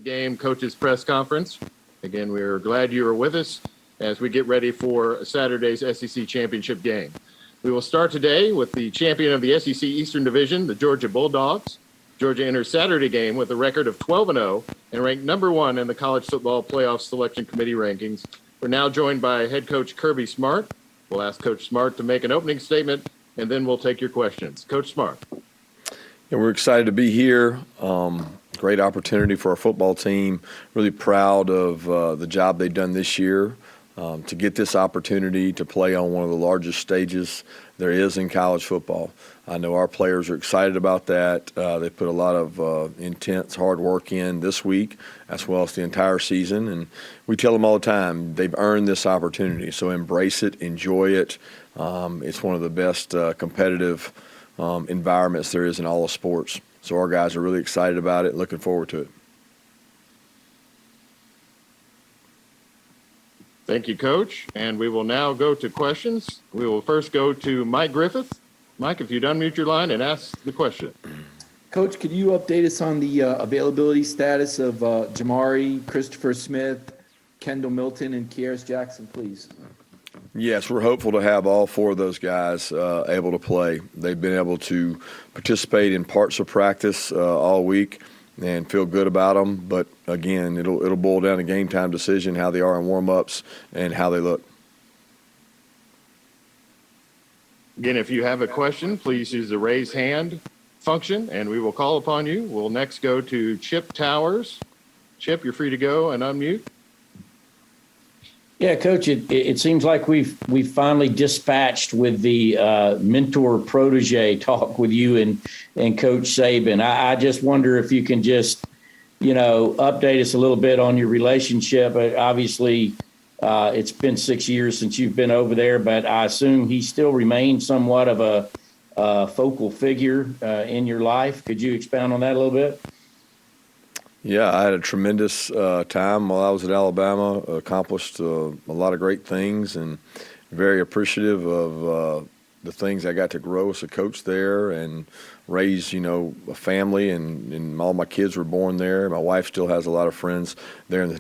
Game Coaches Press Conference. Again, we're glad you are with us as we get ready for Saturday's SEC Championship game. We will start today with the champion of the SEC Eastern Division, the Georgia Bulldogs. Georgia enters Saturday game with a record of 12-0 and ranked number 1 in the College Football Playoff Selection Committee rankings. We're now joined by head coach Kirby Smart. We'll ask Coach Smart to make an opening statement, and then we'll take your questions. Coach Smart. Yeah, we're excited to be here. Great opportunity for our football team. Really proud of the job they've done this year to get this opportunity to play on one of the largest stages there is in college football. I know our players are excited about that. They put a lot of intense hard work in this week as well as the entire season. And we tell them all the time, they've earned this opportunity. So embrace it, enjoy it. It's one of the best competitive environments there is in all of sports. So our guys are really excited about it, looking forward to it. Thank you, Coach. And we will now go to questions. We will first go to Mike Griffith. Mike, if you'd unmute your line and ask the question. Coach, could you update us on the availability status of Jamari, Christopher Smith, Kendall Milton, and Kieris Jackson, please? Yes, we're hopeful to have all 4 of those guys able to play. They've been able to participate in parts of practice all week and feel good about them. But, again, it'll boil down to game time decision, how they are in warm-ups and how they look. Again, if you have a question, please use the raise hand function, and we will call upon you. We'll next go to Chip Towers. Chip, you're free to go and unmute. Yeah, Coach, it seems like we've finally dispatched with the mentor-protege talk with you and Coach Saban. I just wonder if you can just, update us a little bit on your relationship. Obviously, it's been 6 years since you've been over there, but I assume he still remains somewhat of a focal figure in your life. Could you expound on that a little bit? Yeah, I had a tremendous time while I was at Alabama, accomplished a lot of great things, and very appreciative of the things I got to grow as a coach there and raise, a family, and all my kids were born there. My wife still has a lot of friends there in the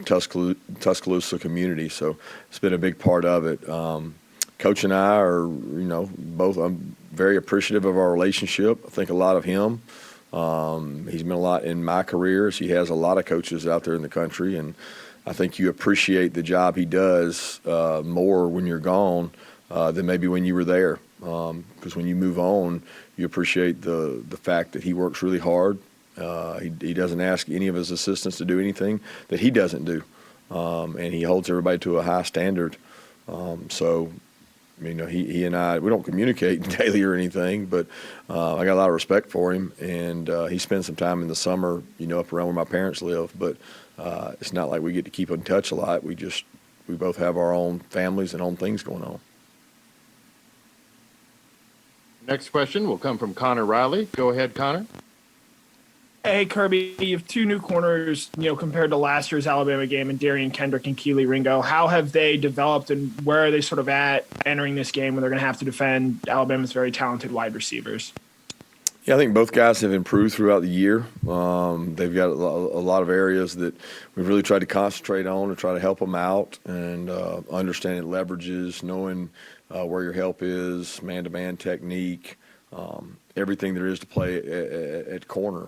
Tuscaloosa community, so it's been a big part of it. Coach and I are, both, I'm very appreciative of our relationship. I think a lot of him. He's been a lot in my career, as he has a lot of coaches out there in the country, and I think you appreciate the job he does more when you're gone than maybe when you were there. Because when you move on, you appreciate the fact that he works really hard. He doesn't ask any of his assistants to do anything that he doesn't do, and he holds everybody to a high standard. He and I, we don't communicate daily or anything, but I got a lot of respect for him, and he spends some time in the summer, up around where my parents live, but it's not like we get to keep in touch a lot. We both have our own families and own things going on. Next question will come from Connor Riley. Go ahead, Connor. Hey, Kirby, you have 2 new corners, compared to last year's Alabama game, and Darian Kendrick and Keely Ringo. How have they developed, and where are they sort of at entering this game when they're going to have to defend Alabama's very talented wide receivers? Yeah, I think both guys have improved throughout the year. They've got a lot of areas that we've really tried to concentrate on to try to help them out, and understanding leverages, knowing where your help is, man-to-man technique, everything there is to play at corner.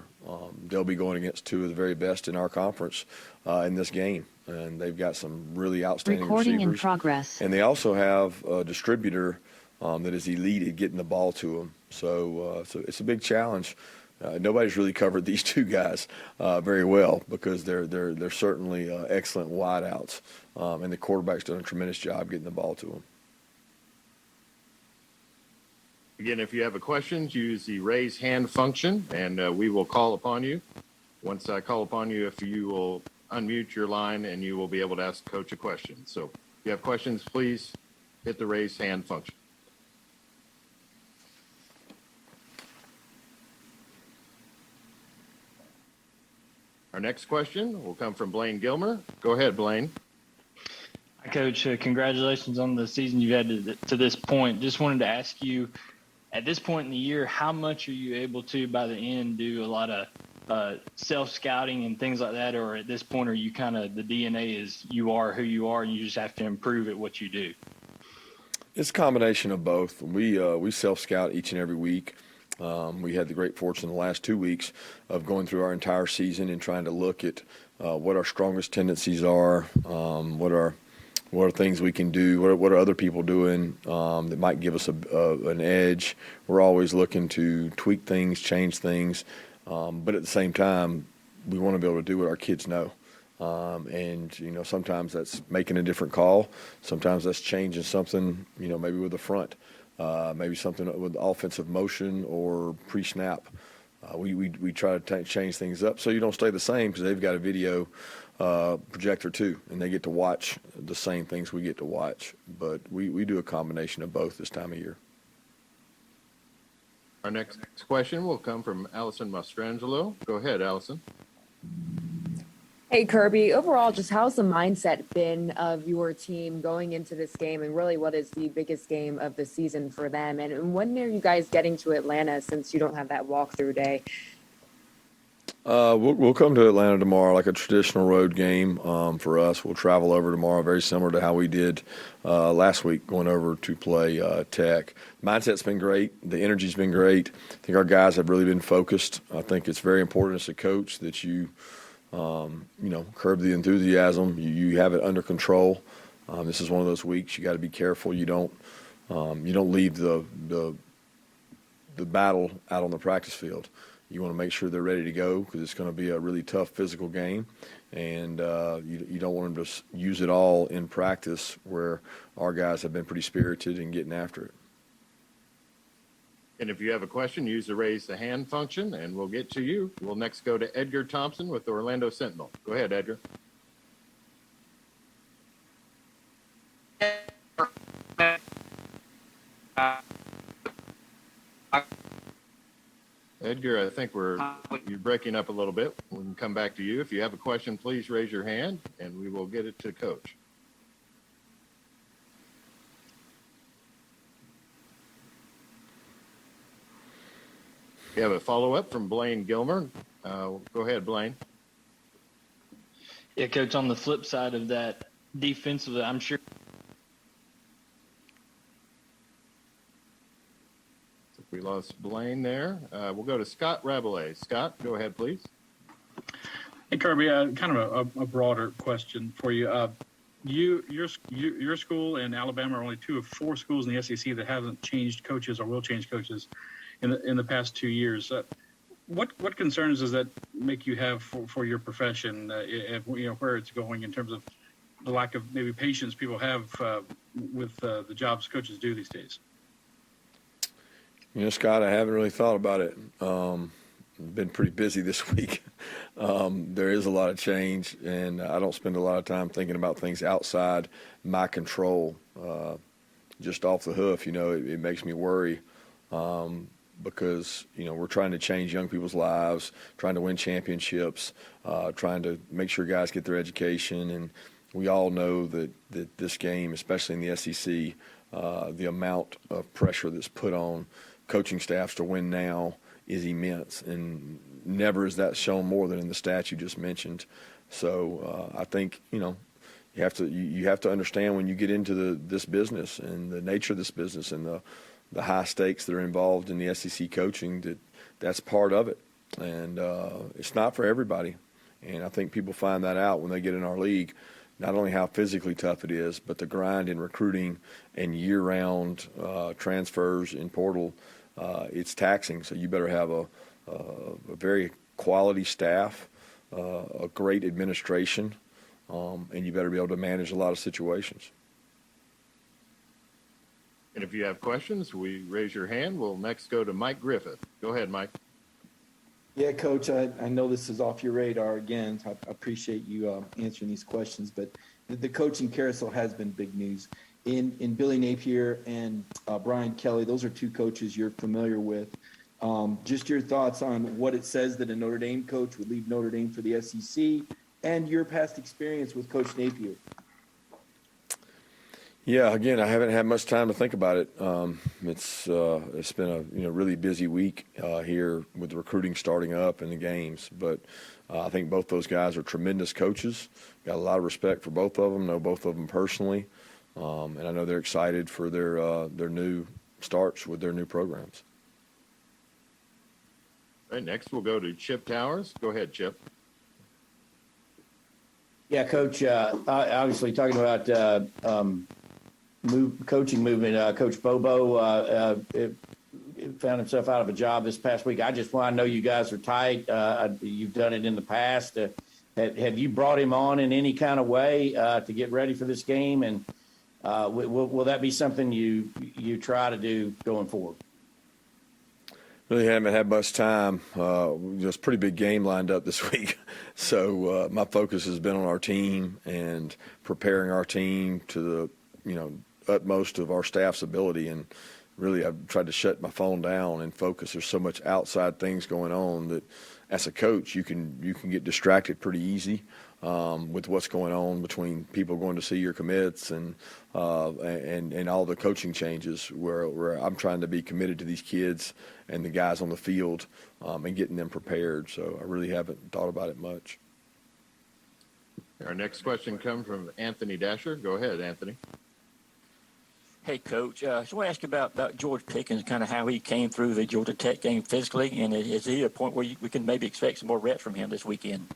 They'll be going against 2 of the very best in our conference in this game, and they've got some really outstanding Recording receivers. in progress. And they also have a distributor that is elite at getting the ball to them. So it's a big challenge. Nobody's really covered these 2 guys very well, because they're certainly excellent wideouts, and the quarterback's done a tremendous job getting the ball to them. Again, if you have a question, use the raise hand function, and we will call upon you. Once I call upon you, if you will unmute your line, and you will be able to ask Coach a question. So if you have questions, please hit the raise hand function. Our next question will come from Blaine Gilmer. Go ahead, Blaine. Hi, Coach. Congratulations on the season you've had to this point. Just wanted to ask you, at this point in the year, how much are you able to, by the end, do a lot of self-scouting and things like that, or at this point are you kind of the DNA is you are who you are and you just have to improve at what you do? It's a combination of both. We self-scout each and every week. We had the great fortune the last 2 weeks of going through our entire season and trying to look at what our strongest tendencies are, what are things we can do, what are other people doing that might give us an edge. We're always looking to tweak things, change things, but at the same time, we want to be able to do what our kids know. And sometimes that's making a different call. Sometimes that's changing something, maybe with the front, maybe something with offensive motion or pre-snap. We try to change things up so you don't stay the same, because they've got a video projector too, and they get to watch the same things we get to watch. But we do a combination of both this time of year. Our next question will come from Allison Mastrangelo. Go ahead, Allison. Hey, Kirby, overall, just how's the mindset been of your team going into this game, and really what is the biggest game of the season for them? And when are you guys getting to Atlanta, since you don't have that walkthrough day? We'll come to Atlanta tomorrow, like a traditional road game for us. We'll travel over tomorrow, very similar to how we did last week, going over to play Tech. Mindset's been great. The energy's been great. I think our guys have really been focused. I think it's very important as a coach that you curb the enthusiasm. You have it under control. This is one of those weeks you got to be careful. You don't leave the battle out on the practice field. You want to make sure they're ready to go, because it's going to be a really tough physical game, and you don't want them to use it all in practice, where our guys have been pretty spirited and getting after it. And if you have a question, use the raise the hand function, and we'll get to you. We'll next go to Edgar Thompson with the Orlando Sentinel. Go ahead, Edgar. Edgar, I think you're breaking up a little bit. We can come back to you. If you have a question, please raise your hand, and we will get it to Coach. We have a follow-up from Blaine Gilmer. Go ahead, Blaine. Yeah, Coach, on the flip side of that, defensively, I'm sure. We lost Blaine there. We'll go to Scott Rabelais. Scott, go ahead, please. Hey, Kirby, kind of a broader question for you. Your school and Alabama are only 2 of 4 schools in the SEC that haven't changed coaches or will change coaches in the past 2 years. What concerns does that make you have for your profession? Where it's going in terms of the lack of maybe patience people have with the jobs coaches do these days? Scott, I haven't really thought about it. Been pretty busy this week. There is a lot of change, and I don't spend a lot of time thinking about things outside my control. Just off the hoof, it makes me worry because, we're trying to change young people's lives, trying to win championships, trying to make sure guys get their education. And we all know that this game, especially in the SEC, the amount of pressure that's put on coaching staffs to win now is immense, and never is that shown more than in the stats you just mentioned. So I think you have to understand when you get into this business and the nature of this business and the high stakes that are involved in the SEC coaching, that's part of it, and it's not for everybody. And I think people find that out when they get in our league. Not only how physically tough it is, but the grind in recruiting and year-round transfers in portal, it's taxing. So you better have a very quality staff, a great administration, and you better be able to manage a lot of situations. And if you have questions, raise your hand. We'll next go to Mike Griffith. Go ahead, Mike. Yeah, Coach, I know this is off your radar again. I appreciate you answering these questions, but the coaching carousel has been big news. In Billy Napier and Brian Kelly, those are 2 coaches you're familiar with. Just your thoughts on what it says that a Notre Dame coach would leave Notre Dame for the SEC, and your past experience with Coach Napier. Yeah, again, I haven't had much time to think about it. It's been a really busy week here with the recruiting starting up and the games. But I think both those guys are tremendous coaches. Got a lot of respect for both of them. Know both of them personally, and I know they're excited for their new starts with their new programs. All right, next we'll go to Chip Towers. Go ahead, Chip. Yeah, Coach. Obviously, talking about coaching movement. Coach Bobo found himself out of a job this past week. I know you guys are tight. You've done it in the past. Have you brought him on in any kind of way to get ready for this game? And will that be something you try to do going forward? Really haven't had much time. Just pretty big game lined up this week. So my focus has been on our team and preparing our team to the utmost of our staff's ability. And really I've tried to shut my phone down and focus. There's so much outside things going on that as a coach you can get distracted pretty easy with what's going on between people going to see your commits and all the coaching changes where I'm trying to be committed to these kids and the guys on the field and getting them prepared. So I really haven't thought about it much. Our next question comes from Anthony Dasher. Go ahead, Anthony. Hey, Coach. So I want to ask you about George Pickens, kind of how he came through the Georgia Tech game physically, and is he at a point where we can maybe expect some more reps from him this weekend?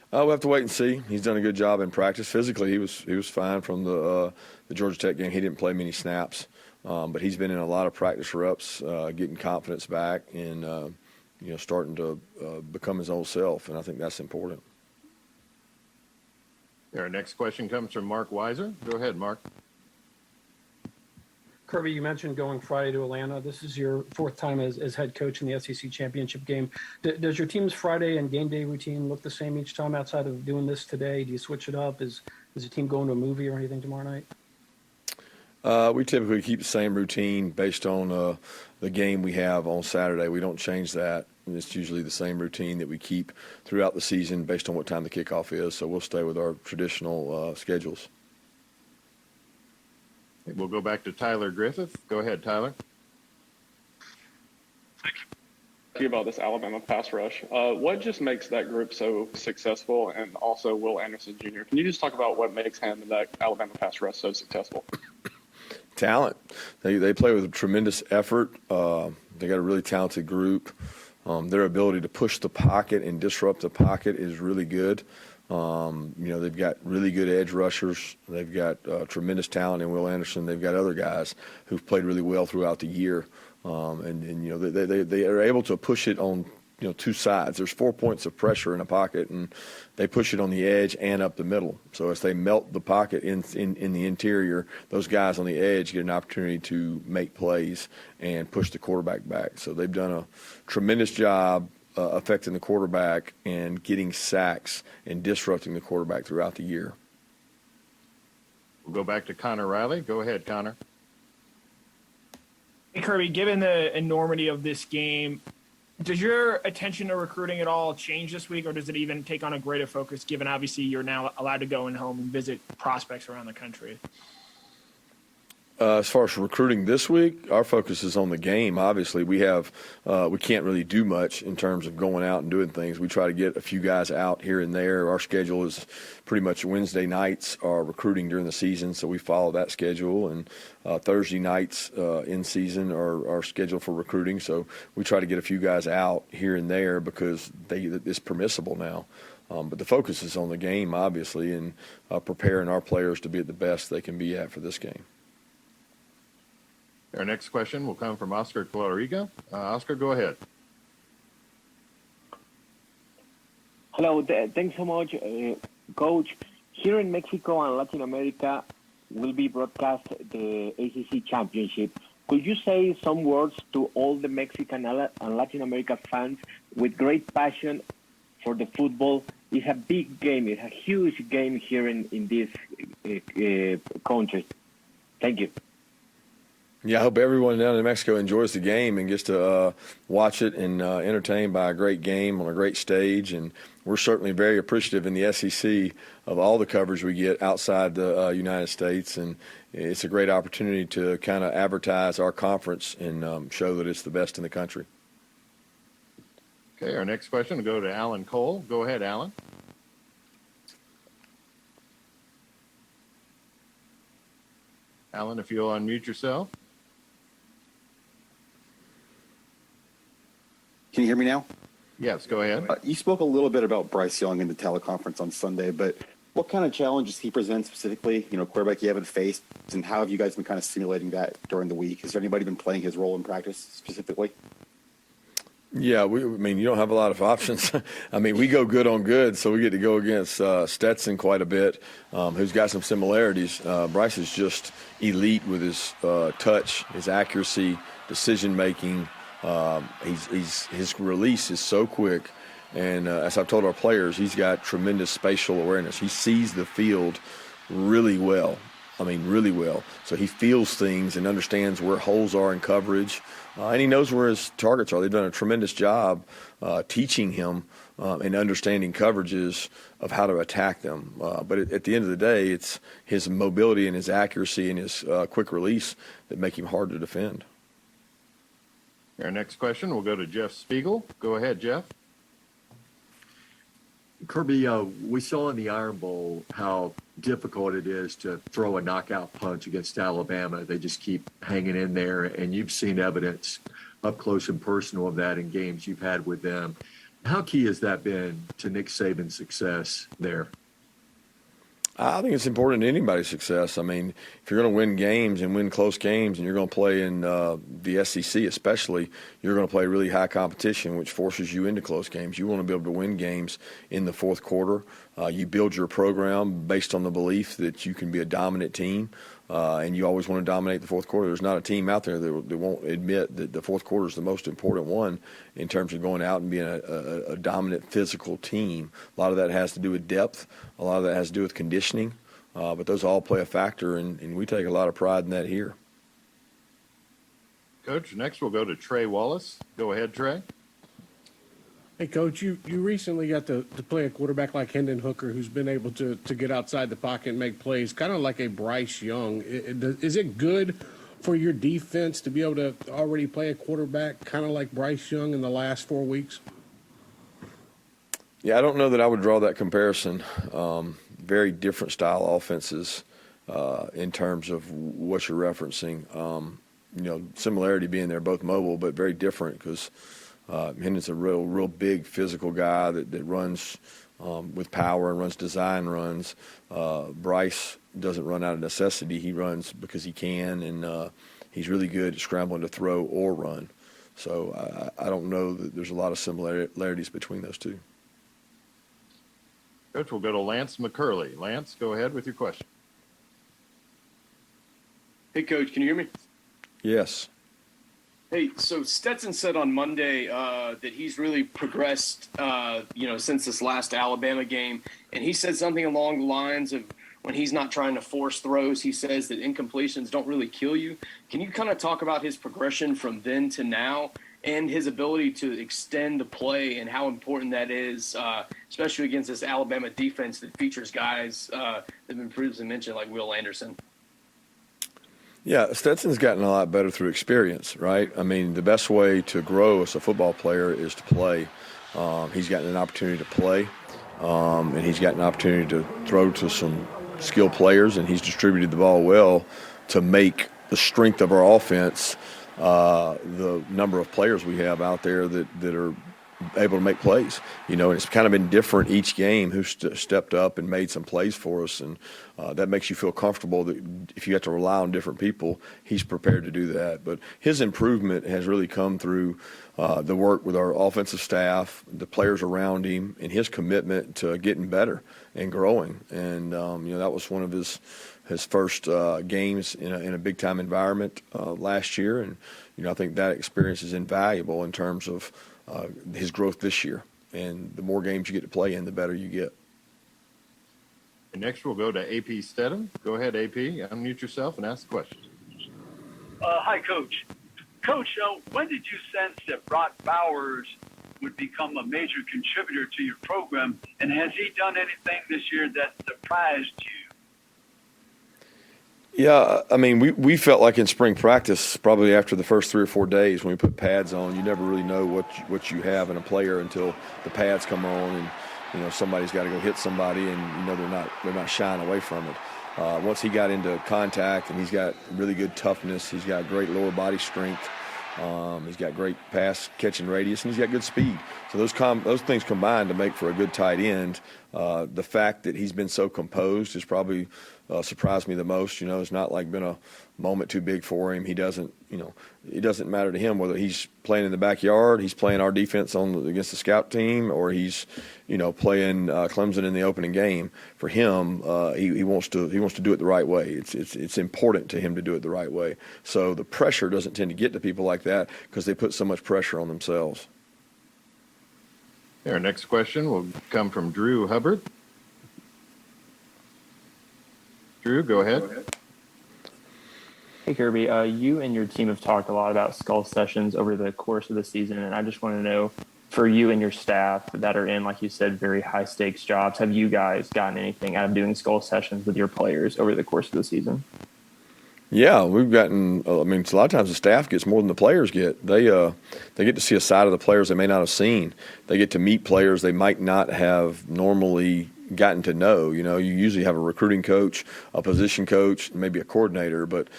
We'll have to wait and see. He's done a good job in practice. Physically, he was fine from the Georgia Tech game. He didn't play many snaps, but he's been in a lot of practice reps, getting confidence back and starting to become his own self, and I think that's important. Our next question comes from Mark Weiser. Go ahead, Mark. Kirby, you mentioned going Friday to Atlanta. This is your fourth time as head coach in the SEC championship game. Does your team's Friday and game day routine look the same each time outside of doing this today? Do you switch it up? Is the team going to a movie or anything tomorrow night? We typically keep the same routine based on the game we have on Saturday. We don't change that. And it's usually the same routine that we keep throughout the season based on what time the kickoff is. So we'll stay with our traditional schedules. We'll go back to Tyler Griffith. Go ahead, Tyler. Thank you about this Alabama pass rush. What just makes that group so successful, and also Will Anderson Jr.? Can you just talk about what makes him and that Alabama pass rush so successful? Talent. They play with tremendous effort. They got a really talented group. Their ability to push the pocket and disrupt the pocket is really good. They've got really good edge rushers. They've got tremendous talent in Will Anderson. They've got other guys who've played really well throughout the year. They are able to push it on, two sides. There's 4 points of pressure in a pocket, and they push it on the edge and up the middle. So as they melt the pocket in the interior, those guys on the edge get an opportunity to make plays and push the quarterback back. So they've done a tremendous job affecting the quarterback and getting sacks and disrupting the quarterback throughout the year. We'll go back to Connor Riley. Go ahead, Connor. Hey, Kirby, given the enormity of this game, does your attention to recruiting at all change this week, or does it even take on a greater focus, given obviously you're now allowed to go in home and visit prospects around the country? As far as recruiting this week, our focus is on the game. Obviously, we can't really do much in terms of going out and doing things. We try to get a few guys out here and there. Our schedule is pretty much Wednesday nights are recruiting during the season, so we follow that schedule. And Thursday nights in season are scheduled for recruiting. So we try to get a few guys out here and there because it's permissible now. But the focus is on the game, obviously, and preparing our players to be at the best they can be at for this game. Our next question will come from Oscar Coloriga. Oscar, go ahead. Hello, thanks so much, Coach. Here in Mexico and Latin America will be broadcast the ACC Championship. Could you say some words to all the Mexican and Latin America fans with great passion for the football? It's a big game. It's a huge game here in this country. Thank you. Yeah, I hope everyone down in Mexico enjoys the game and gets to watch it and entertained by a great game on a great stage. And we're certainly very appreciative in the SEC of all the coverage we get outside the United States. And it's a great opportunity to kind of advertise our conference and show that it's the best in the country. Okay, our next question will go to Alan Cole. Go ahead, Alan. Alan, if you'll unmute yourself. Can you hear me now? Yes, go ahead. You spoke a little bit about Bryce Young in the teleconference on Sunday, but what kind of challenges he presents specifically, quarterback you haven't faced, and how have you guys been kind of simulating that during the week? Has there anybody been playing his role in practice specifically? Yeah, you don't have a lot of options. We go good on good, so we get to go against Stetson quite a bit, who's got some similarities. Bryce is just elite with his touch, his accuracy, decision-making. His release is so quick, and as I've told our players, he's got tremendous spatial awareness. He sees the field really well. Really well. So he feels things and understands where holes are in coverage, and he knows where his targets are. They've done a tremendous job teaching him and understanding coverages of how to attack them. But at the end of the day, it's his mobility and his accuracy and his quick release that make him hard to defend. Our next question will go to Jeff Spiegel. Go ahead, Jeff. Kirby, we saw in the Iron Bowl how difficult it is to throw a knockout punch against Alabama. They just keep hanging in there, and you've seen evidence up close and personal of that in games you've had with them. How key has that been to Nick Saban's success there? I think it's important to anybody's success. If you're going to win games and win close games and you're going to play in the SEC especially, you're going to play really high competition, which forces you into close games. You want to be able to win games in the fourth quarter. You build your program based on the belief that you can be a dominant team, and you always want to dominate the fourth quarter. There's not a team out there that won't admit that the fourth quarter is the most important one in terms of going out and being a dominant physical team. A lot of that has to do with depth. A lot of that has to do with conditioning, but those all play a factor, and we take a lot of pride in that here. Coach, next we'll go to Trey Wallace. Go ahead, Trey. Hey, Coach, you recently got to play a quarterback like Hendon Hooker who's been able to get outside the pocket and make plays, kind of like a Bryce Young. Is it good for your defense to be able to already play a quarterback kind of like Bryce Young in the last 4 weeks? Yeah, I don't know that I would draw that comparison. Very different style offenses in terms of what you're referencing. Similarity being they're both mobile, but very different because Hendon's a real big physical guy that runs with power and runs design runs. Bryce doesn't run out of necessity. He runs because he can, and he's really good at scrambling to throw or run. So I don't know that there's a lot of similarities between those two. Coach, we'll go to Lance McCurley. Lance, go ahead with your question. Hey, Coach, can you hear me? Yes. Hey, so Stetson said on Monday that he's really progressed, since this last Alabama game. And he said something along the lines of when he's not trying to force throws, he says that incompletions don't really kill you. Can you kind of talk about his progression from then to now and his ability to extend the play and how important that is, especially against this Alabama defense that features guys that have been previously mentioned like Will Anderson? Yeah, Stetson's gotten a lot better through experience, right? The best way to grow as a football player is to play. He's gotten an opportunity to play, and he's gotten an opportunity to throw to some skilled players, and he's distributed the ball well to make the strength of our offense the number of players we have out there that are able to make plays, and it's kind of been different each game who stepped up and made some plays for us, and that makes you feel comfortable that if you have to rely on different people, he's prepared to do that. But his improvement has really come through the work with our offensive staff, the players around him, and his commitment to getting better and growing. And that was one of his first games in a big-time environment last year, and I think that experience is invaluable in terms of his growth this year. And the more games you get to play in, the better you get. And next we'll go to AP Stedham. Go ahead, AP. Unmute yourself and ask the question. Hi, Coach. Coach, when did you sense that Brock Bowers would become a major contributor to your program, and has he done anything this year that surprised you? Yeah, I mean, we felt like in spring practice, probably after the first 3 or 4 days when we put pads on, you never really know what you have in a player until the pads come on and, you know, somebody's got to go hit somebody and, you know, they're not shying away from it. Once he got into contact and he's got really good toughness, he's got great lower body strength, he's got great pass catching radius, and he's got good speed. So those things combined to make for a good tight end. The fact that he's been so composed has probably surprised me the most. You know, it's not like been a moment too big for him. He doesn't, you know, it doesn't matter to him whether he's playing in the backyard, he's playing our defense against the scout team, or he's, you know, playing Clemson in the opening game. For him, he wants to do it the right way. It's important to him to do it the right way. So the pressure doesn't tend to get to people like that because they put so much pressure on themselves. Our next question will come from Drew Hubbard. Drew, go ahead. Hey, Kirby. You and your team have talked a lot about skull sessions over the course of the season, and I just want to know, for you and your staff that are in, like you said, very high-stakes jobs, have you guys gotten anything out of doing skull sessions with your players over the course of the season? Yeah, we've gotten. I mean, a lot of times the staff gets more than the players get. They get to see a side of the players they may not have seen. They get to meet players they might not have normally gotten to know. You know, you usually have a recruiting coach, a position coach, maybe a coordinator, but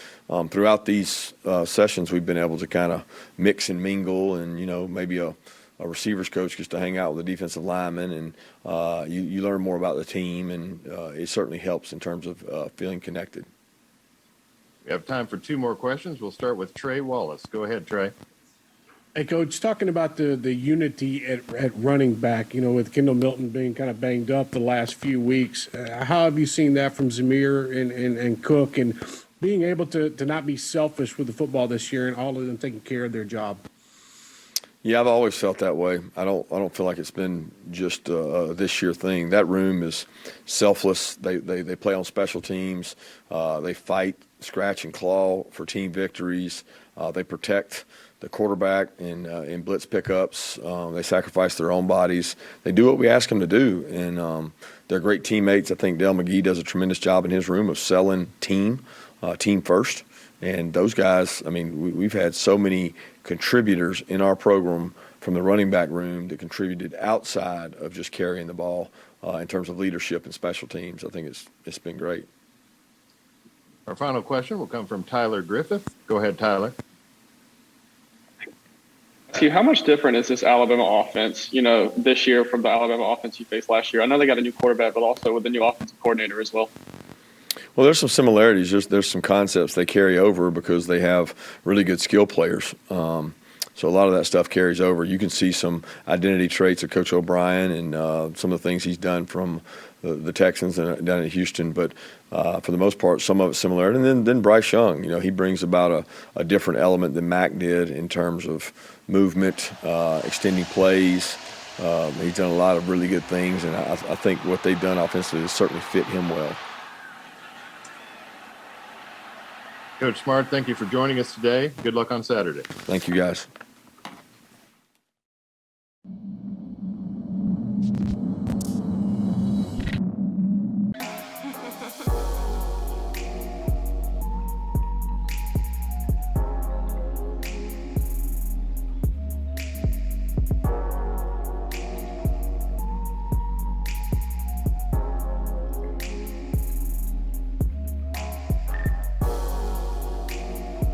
throughout these sessions, we've been able to kind of mix and mingle, and you know, maybe a receivers coach gets to hang out with a defensive lineman, and you learn more about the team, and it certainly helps in terms of feeling connected. We have time for 2 more questions. We'll start with Trey Wallace. Go ahead, Trey. Hey, Coach, talking about the unity at running back, you know, with Kendall Milton being kind of banged up the last few weeks, how have you seen that from Zamir and Cook, and being able to not be selfish with the football this year and all of them taking care of their job? Yeah, I've always felt that way. I don't feel like it's been just a this year thing. That room is selfless. They play on special teams. They fight, scratch, and claw for team victories. They protect the quarterback in blitz pickups. They sacrifice their own bodies. They do what we ask them to do, and they're great teammates. I think Dale McGee does a tremendous job in his room of selling team first. And those guys, I mean, we've had so many contributors in our program from the running back room that contributed outside of just carrying the ball in terms of leadership and special teams. I think it's been great. Our final question will come from Tyler Griffith. Go ahead, Tyler. How much different is this Alabama offense, you know, this year from the Alabama offense you faced last year? I know they got a new quarterback, but also with the new offensive coordinator as well. Well, there's some similarities. There's some concepts they carry over because they have really good skill players. So a lot of that stuff carries over. You can see some identity traits of Coach O'Brien and some of the things he's done from the Texans and down in Houston. But for the most part, some of it's similar. And then Bryce Young, you know, he brings about a different element than Mac did in terms of movement, extending plays. He's done a lot of really good things, and I think what they've done offensively has certainly fit him well. Coach Smart, thank you for joining us today. Good luck on Saturday. Thank you, guys.